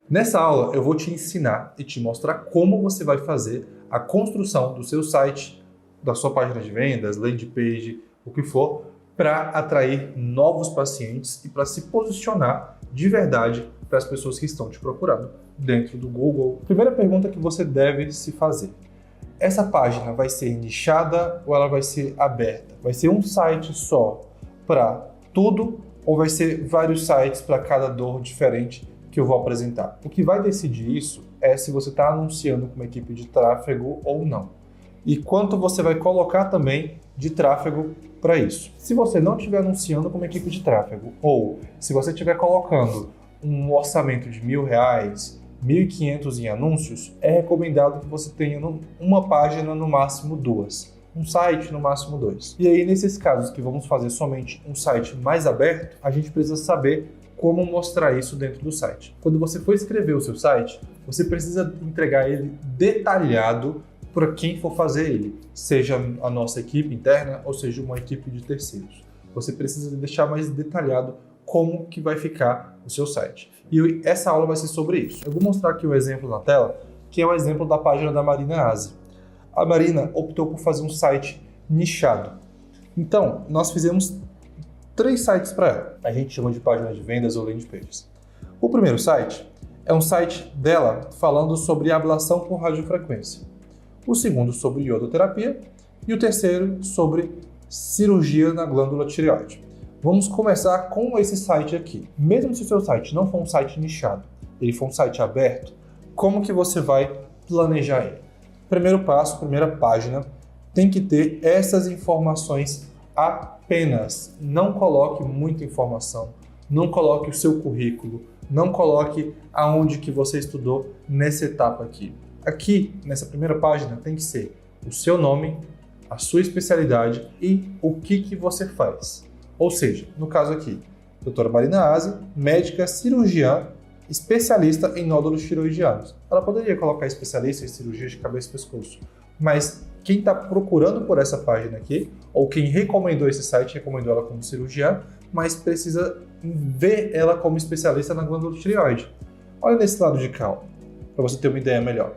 Nessa aula eu vou te ensinar e te mostrar como você vai fazer a construção do seu site, da sua página de vendas, landing page, o que for, para atrair novos pacientes e para se posicionar de verdade para as pessoas que estão te procurando dentro do Google. Primeira pergunta que você deve se fazer: essa página vai ser nichada ou ela vai ser aberta? Vai ser um site só para tudo ou vai ser vários sites para cada dor diferente que eu vou apresentar? O que vai decidir isso é se você está anunciando com uma equipe de tráfego ou não. E quanto você vai colocar também de tráfego para isso. Se você não estiver anunciando com uma equipe de tráfego, ou se você estiver colocando um orçamento de R$1.000, R$1.500 em anúncios, é recomendado que você tenha uma página, no máximo 2. Um site, no máximo 2. E aí, nesses casos que vamos fazer somente um site mais aberto, a gente precisa saber como mostrar isso dentro do site. Quando você for escrever o seu site, você precisa entregar ele detalhado para quem for fazer ele, seja a nossa equipe interna ou seja uma equipe de terceiros. Você precisa deixar mais detalhado como que vai ficar o seu site. E essa aula vai ser sobre isso. Eu vou mostrar aqui o exemplo na tela, que é o exemplo da página da Marina Aze. A Marina optou por fazer um site nichado. Então, nós fizemos 3 sites para ela. A gente chama de página de vendas ou landing pages. O primeiro site é um site dela falando sobre ablação por radiofrequência. O segundo sobre iodoterapia e o terceiro sobre cirurgia na glândula tireoide. Vamos começar com esse site aqui. Mesmo se o seu site não for um site nichado, ele for um site aberto, como que você vai planejar ele? Primeiro passo, primeira página, tem que ter essas informações apenas. Não coloque muita informação, não coloque o seu currículo, não coloque aonde que você estudou nessa etapa aqui. Aqui, nessa primeira página, tem que ser o seu nome, a sua especialidade e o que você faz. Ou seja, no caso aqui, doutora Marina Aze, médica cirurgiã, especialista em nódulos tiroidianos. Ela poderia colocar especialista em cirurgia de cabeça e pescoço, mas quem está procurando por essa página aqui, ou quem recomendou esse site, recomendou ela como cirurgiã, mas precisa ver ela como especialista na glândula tireoide. Olha nesse lado de cá, para você ter uma ideia melhor.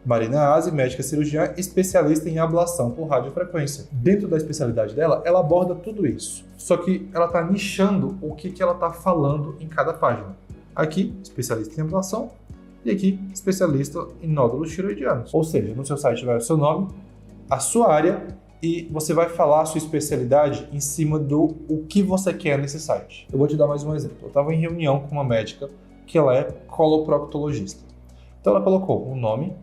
Marina Aze, médica cirurgiã, especialista em ablação por radiofrequência. Dentro da especialidade dela, ela aborda tudo isso. Só que ela está nichando o que ela está falando em cada página. Aqui, especialista em ablação, e aqui, especialista em nódulos tiroidianos. Ou seja, no seu site vai o seu nome, a sua área, e você vai falar a sua especialidade em cima do o que você quer nesse site. Eu vou te dar mais um exemplo. Eu estava em reunião com uma médica que ela é coloproctologista. Então ela colocou o nome,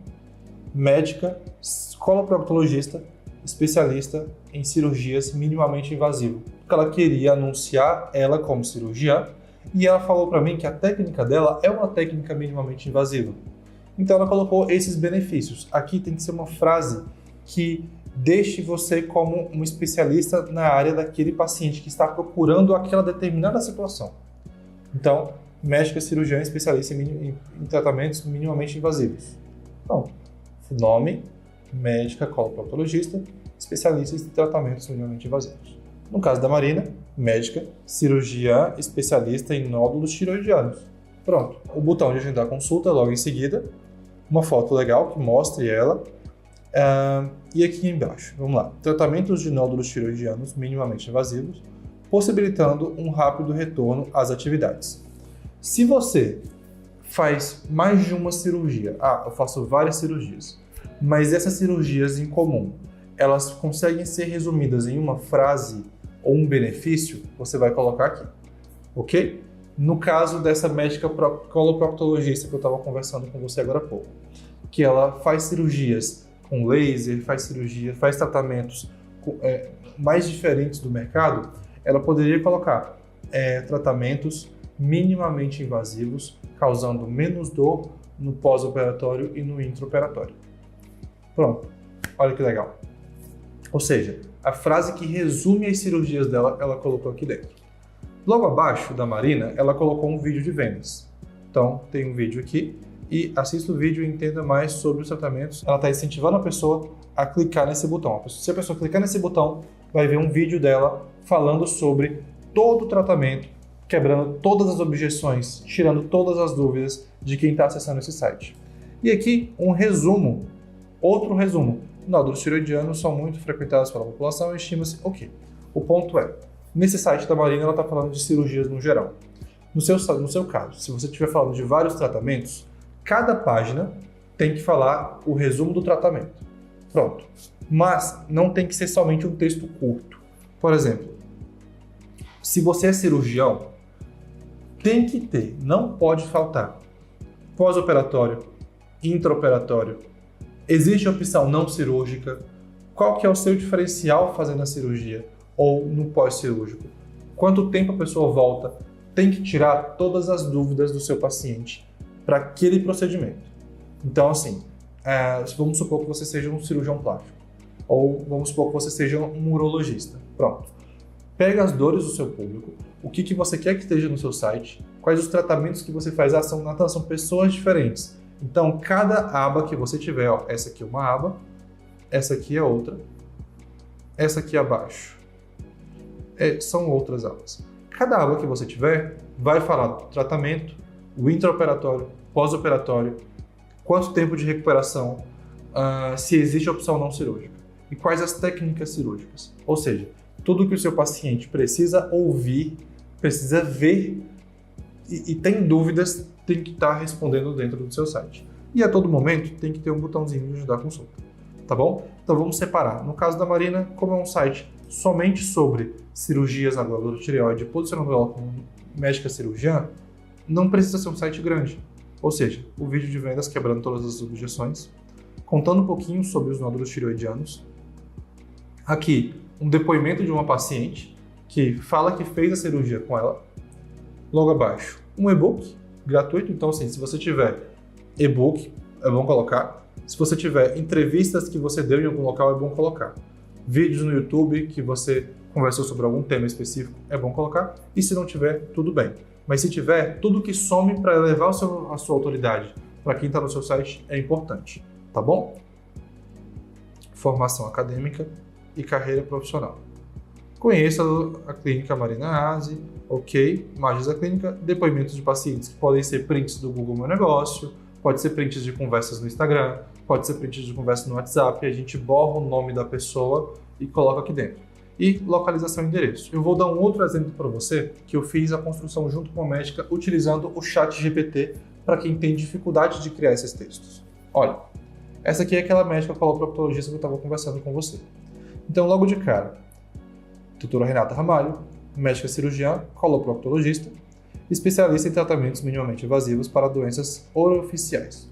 médica, coloproctologista, especialista em cirurgias minimamente invasivas. Porque ela queria anunciar ela como cirurgiã e ela falou para mim que a técnica dela é uma técnica minimamente invasiva. Então ela colocou esses benefícios. Aqui tem que ser uma frase que deixe você como um especialista na área daquele paciente que está procurando aquela determinada situação. Então, médica cirurgiã especialista em tratamentos minimamente invasivos. Então, nome, médica coloproctologista, especialista em tratamentos minimamente invasivos. No caso da Marina, médica, cirurgiã, especialista em nódulos tiroidianos. Pronto. O botão de agendar consulta logo em seguida, uma foto legal que mostre ela. E aqui embaixo, vamos lá. Tratamentos de nódulos tiroidianos minimamente invasivos, possibilitando um rápido retorno às atividades. Se você faz mais de uma cirurgia, eu faço várias cirurgias, mas essas cirurgias em comum, elas conseguem ser resumidas em uma frase ou um benefício, você vai colocar aqui, ok? No caso dessa médica coloproctologista que eu estava conversando com você agora há pouco, que ela faz cirurgias com laser, faz tratamentos mais diferentes do mercado, ela poderia colocar tratamentos minimamente invasivos, causando menos dor no pós-operatório e no intraoperatório. Pronto, olha que legal. Ou seja, a frase que resume as cirurgias dela, ela colocou aqui dentro. Logo abaixo da Marina, ela colocou um vídeo de vendas. Então, tem um vídeo aqui e assista o vídeo e entenda mais sobre os tratamentos. Ela está incentivando a pessoa a clicar nesse botão. Se a pessoa clicar nesse botão, vai ver um vídeo dela falando sobre todo o tratamento quebrando todas as objeções, tirando todas as dúvidas de quem está acessando esse site. E aqui um resumo, outro resumo. Nódulos tireoidianos são muito frequentados pela população e estima-se, ok. O ponto é, nesse site da Marina ela está falando de cirurgias no geral. No seu caso, se você estiver falando de vários tratamentos, cada página tem que falar o resumo do tratamento. Pronto. Mas não tem que ser somente um texto curto. Por exemplo, se você é cirurgião, tem que ter, não pode faltar, pós-operatório, intraoperatório, existe opção não cirúrgica, qual que é o seu diferencial fazendo a cirurgia ou no pós-cirúrgico, quanto tempo a pessoa volta, tem que tirar todas as dúvidas do seu paciente para aquele procedimento. Então, assim, vamos supor que você seja um cirurgião plástico, ou vamos supor que você seja um urologista. Pronto. Pega as dores do seu público, o que você quer que esteja no seu site, quais os tratamentos que você faz. São pessoas diferentes. Então, cada aba que você tiver, ó, essa aqui é uma aba, essa aqui é outra, essa aqui abaixo são outras abas. Cada aba que você tiver vai falar do tratamento, o intraoperatório, pós-operatório, quanto tempo de recuperação, se existe opção não cirúrgica e quais as técnicas cirúrgicas. Ou seja, tudo que o seu paciente precisa ouvir, precisa ver e tem dúvidas, tem que estar respondendo dentro do seu site. E a todo momento tem que ter um botãozinho de ajudar a consulta, tá bom? Então vamos separar. No caso da Marina, como é um site somente sobre cirurgias na glândula tireoide, posicionando ela como médica cirurgiã, não precisa ser um site grande. Ou seja, o vídeo de vendas quebrando todas as objeções, contando um pouquinho sobre os nódulos tireoidianos. Aqui, um depoimento de uma paciente que fala que fez a cirurgia com ela. Logo abaixo, um e-book gratuito. Então, assim, se você tiver e-book, é bom colocar. Se você tiver entrevistas que você deu em algum local, é bom colocar. Vídeos no YouTube que você conversou sobre algum tema específico, é bom colocar. E se não tiver, tudo bem. Mas se tiver, tudo que some para elevar a sua autoridade para quem está no seu site é importante, tá bom? Formação acadêmica e carreira profissional. Conheça a clínica Marina Aze, ok, imagens da clínica, depoimentos de pacientes que podem ser prints do Google Meu Negócio, pode ser prints de conversas no Instagram, pode ser prints de conversa no WhatsApp, a gente borra o nome da pessoa e coloca aqui dentro. E localização e endereço. Eu vou dar um outro exemplo para você, que eu fiz a construção junto com a médica utilizando o ChatGPT para quem tem dificuldade de criar esses textos. Olha, essa aqui é aquela médica coloproctologista que eu estava conversando com você. Então, logo de cara, doutora Renata Ramalho, médica cirurgiã, coloproctologista, especialista em tratamentos minimamente invasivos para doenças oroficiais.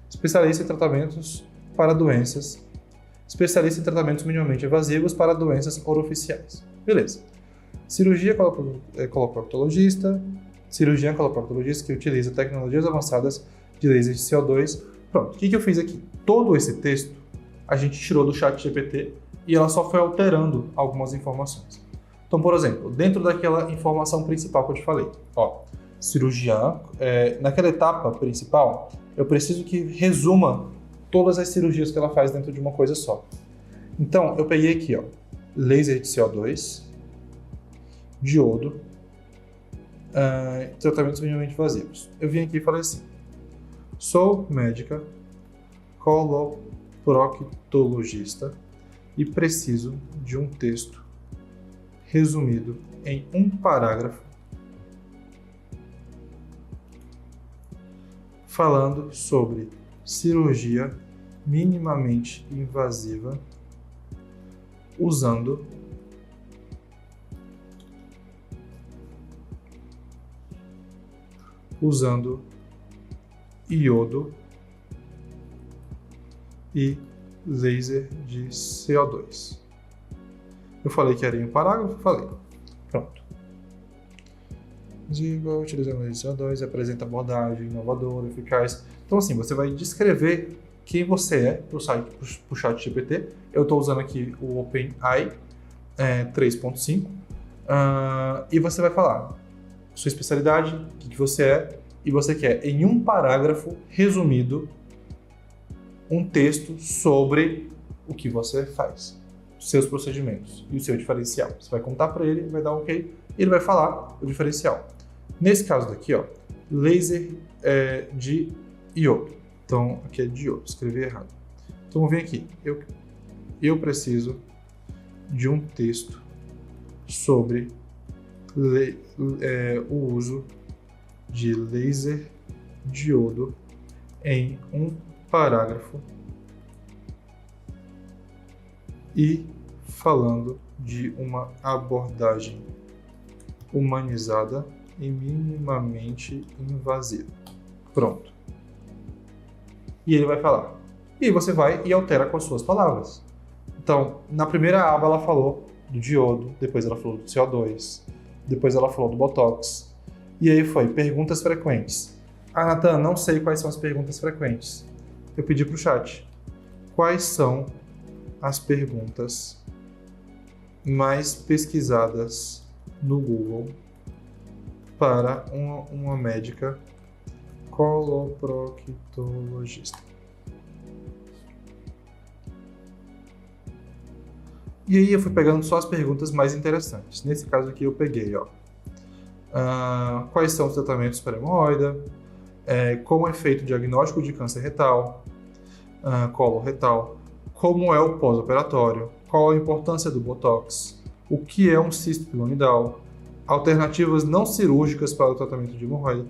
Especialista em tratamentos minimamente invasivos para doenças oroficiais. Beleza. Cirurgiã coloproctologista que utiliza tecnologias avançadas de laser de CO2. Pronto, o que eu fiz aqui? Todo esse texto a gente tirou do ChatGPT e ela só foi alterando algumas informações. Então, por exemplo, dentro daquela informação principal que eu te falei, ó, cirurgiã, naquela etapa principal, eu preciso que resuma todas as cirurgias que ela faz dentro de uma coisa só. Então, eu peguei aqui, ó, laser de CO2, diodo, tratamentos minimamente invasivos. Eu vim aqui e falei assim, sou médica coloproctologista e preciso de um texto resumido em um parágrafo falando sobre cirurgia minimamente invasiva usando iodo e laser de CO2. Eu falei que era em um parágrafo, falei. Pronto. Utilizando laser de CO2, apresenta abordagem inovadora, eficaz. Então, assim, você vai descrever quem você é para o site, para o ChatGPT. Eu estou usando aqui o OpenAI 3.5 e você vai falar sua especialidade, o que você é, e você quer, em um parágrafo resumido, um texto sobre o que você faz, seus procedimentos e o seu diferencial. Você vai contar para ele, vai dar ok, Ele vai falar o diferencial. Nesse caso daqui, ó, laser de iodo. Então, aqui é diodo, escrevi errado. Então, vamos ver aqui. Eu preciso de um texto sobre o uso de laser diodo em um parágrafo e falando de uma abordagem humanizada e minimamente invasiva. Pronto. E ele vai falar. E você vai e altera com as suas palavras. Então, na primeira aba ela falou do diodo, depois ela falou do CO2, depois ela falou do Botox. E aí foi perguntas frequentes. Ah, Natan, não sei quais são as perguntas frequentes. Eu pedi para o chat. Quais são as perguntas mais pesquisadas no Google para uma médica coloproctologista? E aí eu fui pegando só as perguntas mais interessantes. Nesse caso aqui eu peguei, ó, quais são os tratamentos para hemorroida, como é feito o diagnóstico de câncer retal, coloretal, como é o pós-operatório, qual a importância do Botox, o que é um cisto pilonidal, alternativas não cirúrgicas para o tratamento de hemorroida.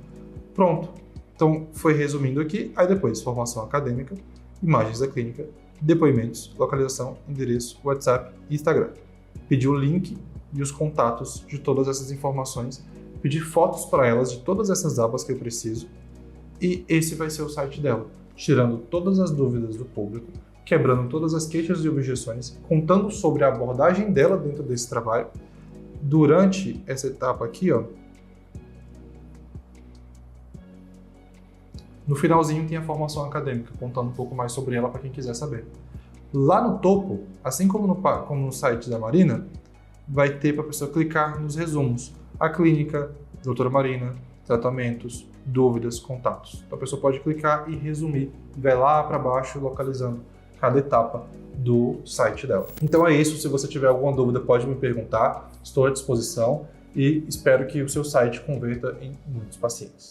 Pronto. Então foi resumindo aqui, aí depois formação acadêmica, imagens da clínica, depoimentos, localização, endereço, WhatsApp e Instagram. Pedi o link e os contatos de todas essas informações, pedi fotos para elas de todas essas abas que eu preciso e esse vai ser o site dela, tirando todas as dúvidas do público, quebrando todas as queixas e objeções, contando sobre a abordagem dela dentro desse trabalho. Durante essa etapa aqui, ó, no finalzinho tem a formação acadêmica, contando um pouco mais sobre ela para quem quiser saber. Lá no topo, assim como no site da Marina, vai ter para a pessoa clicar nos resumos. A clínica, doutora Marina, tratamentos, dúvidas, contatos. Então a pessoa pode clicar e resumir, vai lá para baixo localizando cada etapa do site dela. Então é isso, se você tiver alguma dúvida pode me perguntar, estou à disposição e espero que o seu site converta em muitos pacientes.